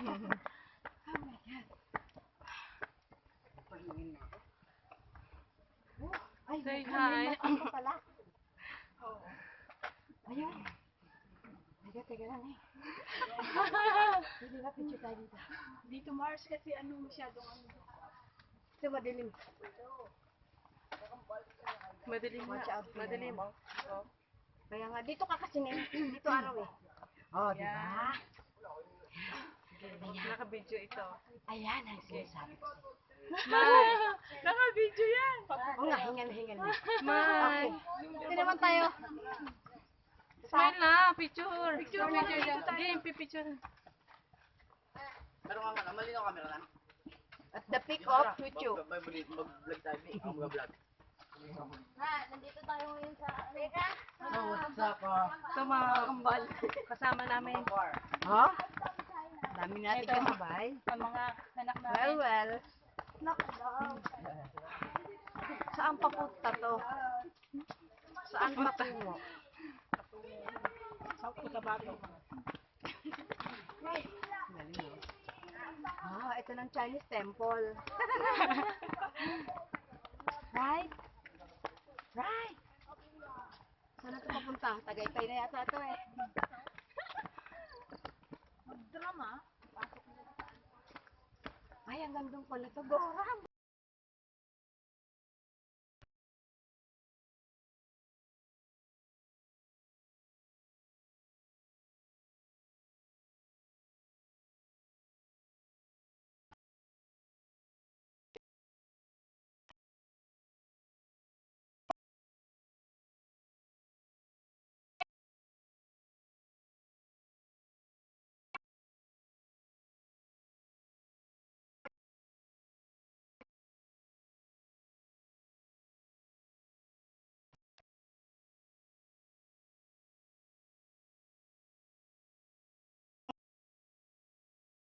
my God. Ay, Say may hi. matang pa pala. Ayun. Teka lang eh. Hindi ba picture tayo dito? Dito Mars kasi ano masyadong ano. Ito madilim. Madilim Watch nga. out. Madilim. Kaya nga, dito ka kasi dito araw eh. Oh, di ba? Naka-video ito. Ayan ang sinasabi ko. Smile. Naka-video yan. Oo nga, hingal. Smile. Hindi naman tayo. Smile na. Picture. Picture dyan. Game, picture. Pero nga malinaw camera na. At the peak of YouTube. Mag-vlog tayo. Ako mag-vlog. Nandito tayo ngayon sa Amerika. Oh, what's up? Ito mga kambal. Kasama namin. Ha? Dami natin kasabay. Ang mga anak namin. Well. Saan papunta to? Saan patungo? Sa Cotabato. Ah, ito ng Chinese temple. Right? Right. Saan ito papunta? Tagaytay na yata ito eh. Drama. Ay, hanggang doon pala ito. Gorang.